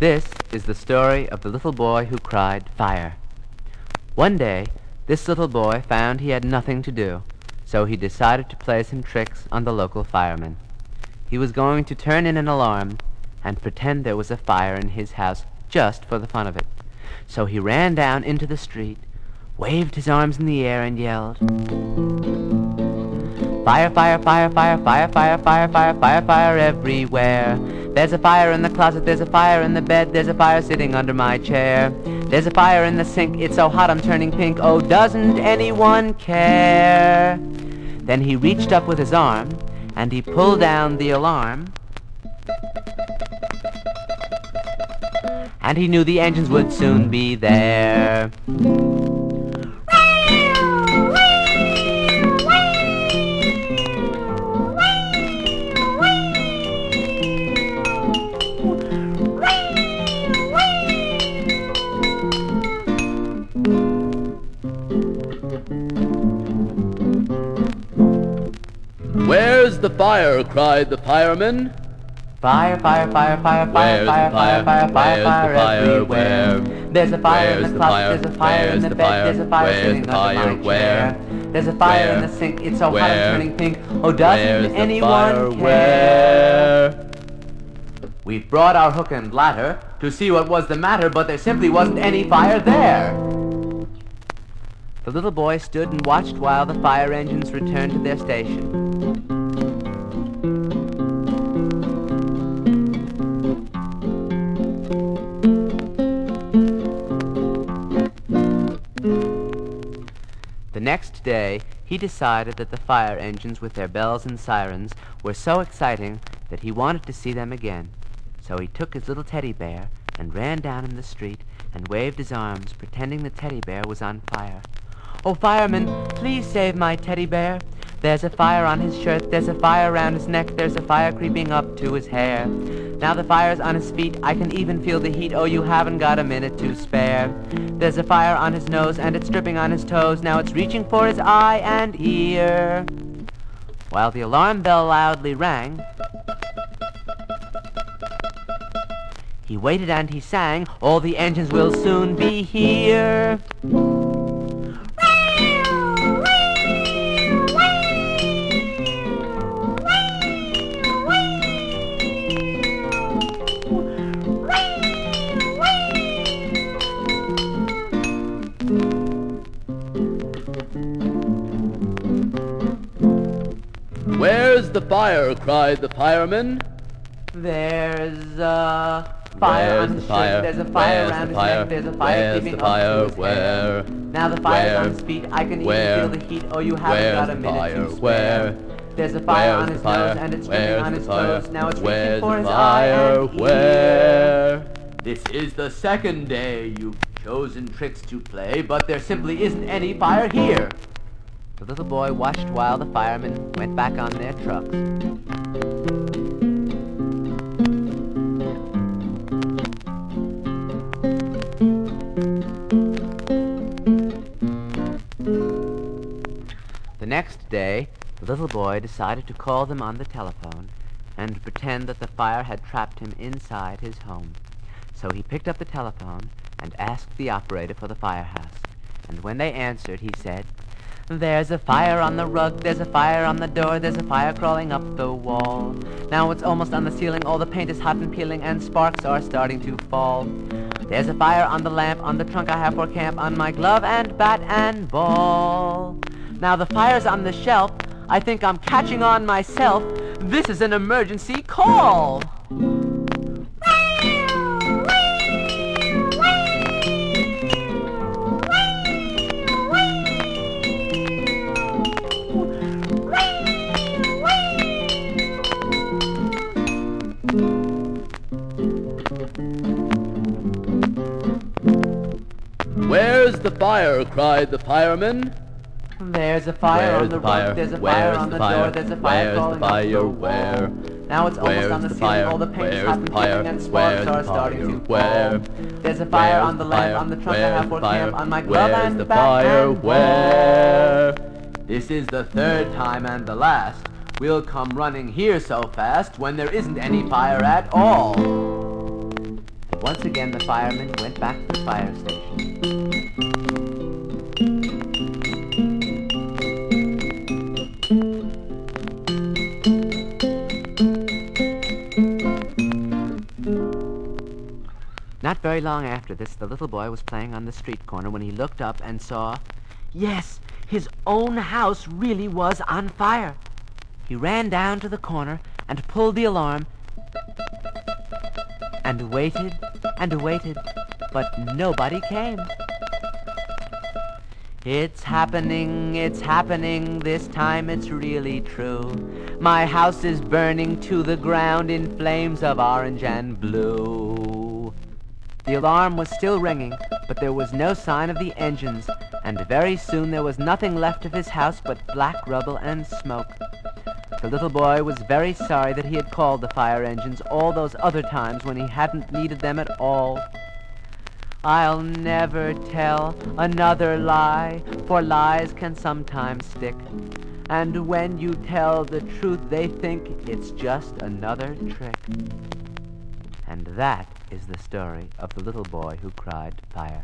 This is the story of the little boy who cried fire. One day, this little boy found he had nothing to do, so he decided to play some tricks on the local fireman. He was going to turn in an alarm and pretend there was a fire in his house just for the fun of it. So he ran down into the street, waved his arms in the air and yelled, "Fire, fire, fire, fire, fire, fire, fire, fire, fire, fire everywhere. There's a fire in the closet, there's a fire in the bed, there's a fire sitting under my chair. There's a fire in the sink, it's so hot I'm turning pink, oh doesn't anyone care?" Then he reached up with his arm, and he pulled down the alarm, and he knew the engines would soon be there. "Where's the fire?" cried the fireman. Fire, fire, fire, fire, fire, fire, fire, fire, fire, fire everywhere. There's a fire in the closet, there's a fire in the bed, there's a fire sitting under my chair. There's a fire in the sink, it's so hot I'm turning pink, oh doesn't anyone care? We've brought our hook and ladder to see what was the matter, but there simply wasn't any fire there. The little boy stood and watched while the fire engines returned to their station. The next day, he decided that the fire engines with their bells and sirens were so exciting that he wanted to see them again. So he took his little teddy bear and ran down in the street and waved his arms, pretending the teddy bear was on fire. "Oh, fireman, please save my teddy bear. There's a fire on his shirt, there's a fire around his neck, there's a fire creeping up to his hair. Now the fire's on his feet, I can even feel the heat, oh, you haven't got a minute to spare. There's a fire on his nose, and it's dripping on his toes, now it's reaching for his eye and ear." While the alarm bell loudly rang, he waited and he sang, "All the engines will soon be here." "Where's the fire?" cried the fireman. There's a fire on his shirt, there's a fire around his neck, there's a fire creeping up to his hair. Now the fire's on his feet, I can even feel the heat, oh you haven't got a minute to spare. There's a fire on his nose and it's dripping on his toes, now it's reaching for his eye and ear. This is the second day you've chosen tricks to play, but there simply isn't any fire here. The little boy watched while the firemen went back on their trucks. The next day, the little boy decided to call them on the telephone and pretend that the fire had trapped him inside his home. So he picked up the telephone and asked the operator for the firehouse. And when they answered, he said, "There's a fire on the rug, there's a fire on the door, there's a fire crawling up the wall. Now it's almost on the ceiling, all the paint is hot and peeling, and sparks are starting to fall. There's a fire on the lamp, on the trunk I have for camp, on my glove and bat and ball. Now the fire's on the shelf, I think I'm catching on myself. This is an emergency call." "Where's the fire?" cried the fireman. There's a fire on the roof, there's a fire on the door, there's a fire crawling up the wall. Now it's almost on the ceiling, all the paint is hot and peeling, and sparks are starting to fall. There's a fire on the lamp, on the trunk I have for camp, on my glove and bat and ball. This is the third time and the last. We'll come running here so fast when there isn't any fire at all. Once again the firemen went back to the fire station. Not very long after this, the little boy was playing on the street corner when he looked up and saw, yes, his own house really was on fire. He ran down to the corner and pulled the alarm and waited, but nobody came. It's happening, this time it's really true. My house is burning to the ground in flames of orange and blue. The alarm was still ringing, but there was no sign of the engines, and very soon there was nothing left of his house but black rubble and smoke. The little boy was very sorry that he had called the fire engines all those other times when he hadn't needed them at all. I'll never tell another lie, for lies can sometimes stick. And when you tell the truth, they think it's just another trick. And that is the story of the little boy who cried fire.